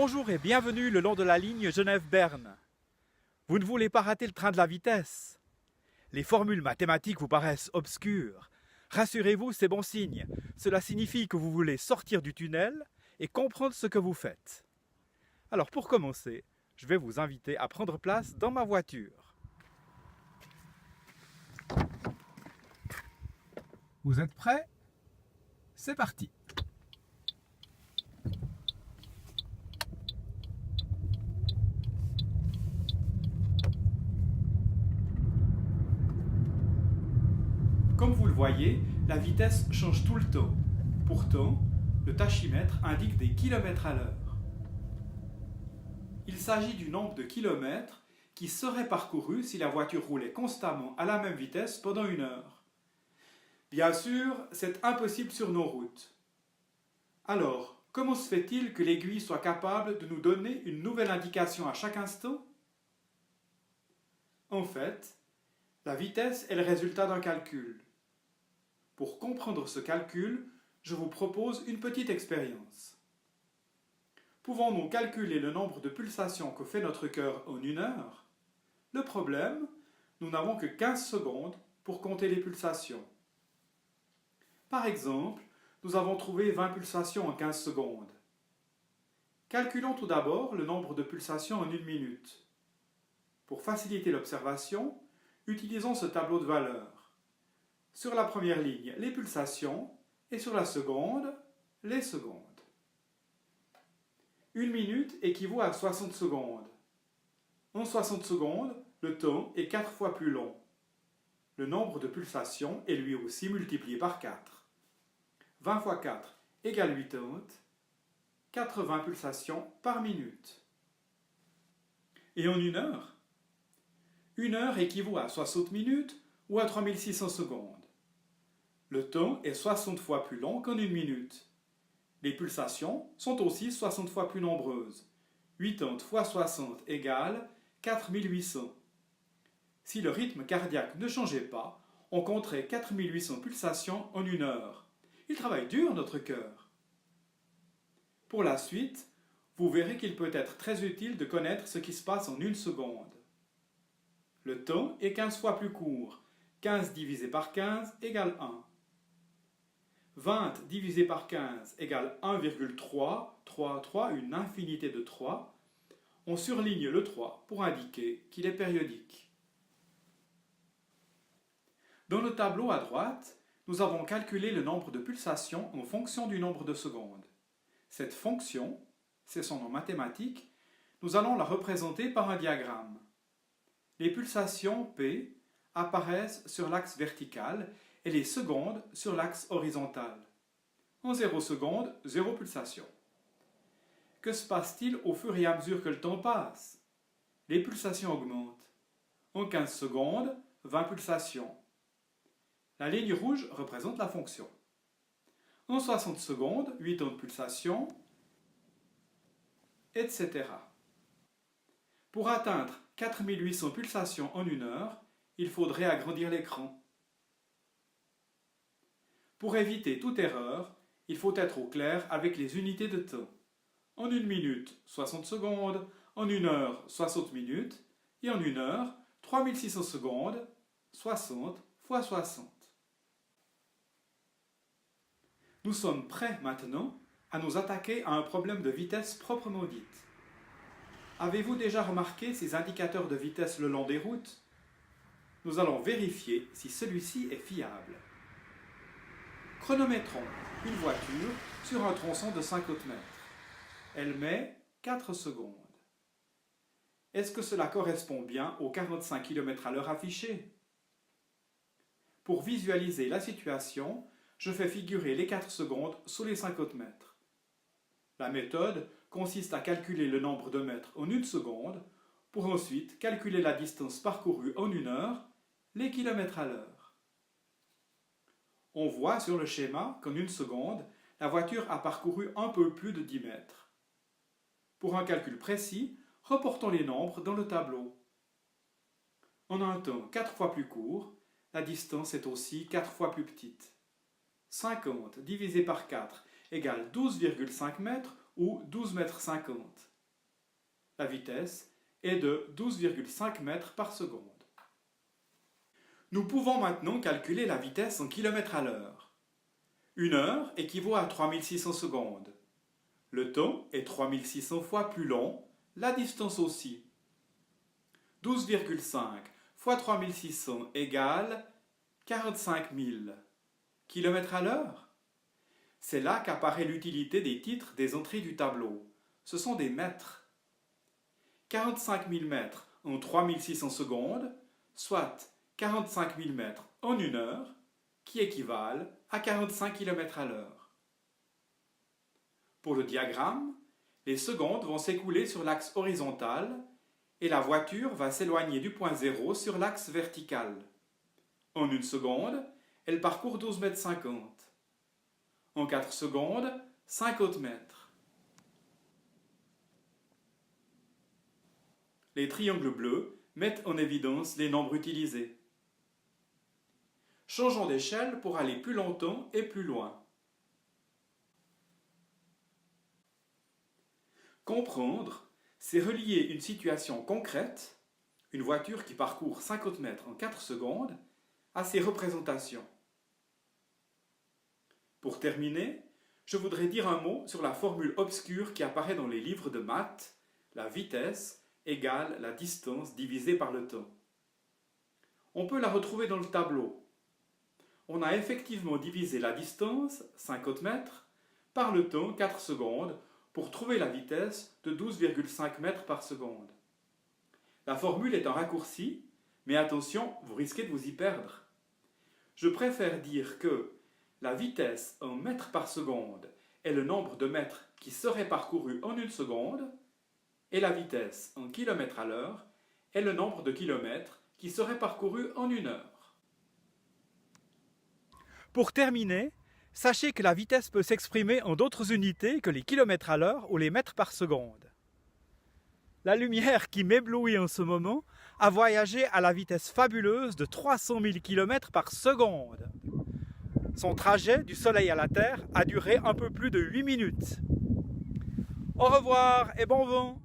Bonjour et bienvenue le long de la ligne Genève-Berne. Vous ne voulez pas rater le train de la vitesse? Les formules mathématiques vous paraissent obscures. Rassurez-vous, c'est bon signe. Cela signifie que vous voulez sortir du tunnel et comprendre ce que vous faites. Alors pour commencer, je vais vous inviter à prendre place dans ma voiture. Vous êtes prêts? C'est parti! Comme vous le voyez, la vitesse change tout le temps. Pourtant, le tachymètre indique des kilomètres à l'heure. Il s'agit du nombre de kilomètres qui seraient parcourus si la voiture roulait constamment à la même vitesse pendant 1 heure. Bien sûr, c'est impossible sur nos routes. Alors, comment se fait-il que l'aiguille soit capable de nous donner une nouvelle indication à chaque instant? En fait, la vitesse est le résultat d'un calcul. Pour comprendre ce calcul, je vous propose une petite expérience. Pouvons-nous calculer le nombre de pulsations que fait notre cœur en 1 heure? Le problème, nous n'avons que 15 secondes pour compter les pulsations. Par exemple, nous avons trouvé 20 pulsations en 15 secondes. Calculons tout d'abord le nombre de pulsations en 1 minute. Pour faciliter l'observation, utilisons ce tableau de valeurs. Sur la première ligne, les pulsations, et sur la seconde, les secondes. 1 minute équivaut à 60 secondes. En 60 secondes, le temps est 4 fois plus long. Le nombre de pulsations est lui aussi multiplié par 4. 20 fois 4 égale 80. 80 pulsations par minute. Et en 1 heure? 1 heure équivaut à 60 minutes ou à 3600 secondes. Le temps est 60 fois plus long qu'en 1 minute. Les pulsations sont aussi 60 fois plus nombreuses. 80 fois 60 égale 4800. Si le rythme cardiaque ne changeait pas, on compterait 4800 pulsations en 1 heure. Il travaille dur, notre cœur. Pour la suite, vous verrez qu'il peut être très utile de connaître ce qui se passe en 1 seconde. Le temps est 15 fois plus court. 15 divisé par 15 égale 1. 20 divisé par 15 égale 1,333, une infinité de 3. On surligne le 3 pour indiquer qu'il est périodique. Dans le tableau à droite, nous avons calculé le nombre de pulsations en fonction du nombre de secondes. Cette fonction, c'est son nom mathématique, nous allons la représenter par un diagramme. Les pulsations P apparaissent sur l'axe vertical et les secondes sur l'axe horizontal. En 0 secondes, 0 pulsation. Que se passe-t-il au fur et à mesure que le temps passe? Les pulsations augmentent. En 15 secondes, 20 pulsations. La ligne rouge représente la fonction. En 60 secondes, 80 pulsations, etc. Pour atteindre 4800 pulsations en 1 heure, il faudrait agrandir l'écran. Pour éviter toute erreur, il faut être au clair avec les unités de temps. En 1 minute, 60 secondes, en 1 heure, 60 minutes, et en 1 heure, 3600 secondes, 60 fois 60. Nous sommes prêts maintenant à nous attaquer à un problème de vitesse proprement dite. Avez-vous déjà remarqué ces indicateurs de vitesse le long des routes? Nous allons vérifier si celui-ci est fiable. Chronométrons une voiture sur un tronçon de 50 mètres. Elle met 4 secondes. Est-ce que cela correspond bien aux 45 km/h affichés? Pour visualiser la situation, je fais figurer les 4 secondes sous les 50 mètres. La méthode consiste à calculer le nombre de mètres en 1 seconde, pour ensuite calculer la distance parcourue en 1 heure, les kilomètres à l'heure. On voit sur le schéma qu'en 1 seconde, la voiture a parcouru un peu plus de 10 mètres. Pour un calcul précis, reportons les nombres dans le tableau. En un temps 4 fois plus court, la distance est aussi 4 fois plus petite. 50 divisé par 4 égale 12,5 mètres ou 12,50 mètres. La vitesse est de 12,5 mètres par seconde. Nous pouvons maintenant calculer la vitesse en kilomètres à l'heure. Une heure équivaut à 3600 secondes. Le temps est 3600 fois plus long, la distance aussi. 12,5 fois 3600 égale 45 000 km à l'heure. C'est là qu'apparaît l'utilité des titres des entrées du tableau. Ce sont des mètres. 45 000 mètres en 3600 secondes, soit 45 000 mètres en une heure, qui équivalent à 45 km à l'heure. Pour le diagramme, les secondes vont s'écouler sur l'axe horizontal et la voiture va s'éloigner du point zéro sur l'axe vertical. En une seconde, elle parcourt 12,50 m. En 4 secondes, 50 mètres. Les triangles bleus mettent en évidence les nombres utilisés. Changeons d'échelle pour aller plus longtemps et plus loin. Comprendre, c'est relier une situation concrète, une voiture qui parcourt 50 mètres en 4 secondes, à ses représentations. Pour terminer, je voudrais dire un mot sur la formule obscure qui apparaît dans les livres de maths, la vitesse égale la distance divisée par le temps. On peut la retrouver dans le tableau. On a effectivement divisé la distance, 50 mètres, par le temps, 4 secondes, pour trouver la vitesse de 12,5 mètres par seconde. La formule est un raccourci, mais attention, vous risquez de vous y perdre. Je préfère dire que la vitesse en mètres par seconde est le nombre de mètres qui seraient parcourus en une seconde, et la vitesse en kilomètres à l'heure est le nombre de kilomètres qui seraient parcourus en une heure. Pour terminer, sachez que la vitesse peut s'exprimer en d'autres unités que les kilomètres à l'heure ou les mètres par seconde. La lumière qui m'éblouit en ce moment a voyagé à la vitesse fabuleuse de 300 000 km par seconde. Son trajet du Soleil à la Terre a duré un peu plus de 8 minutes. Au revoir et bon vent!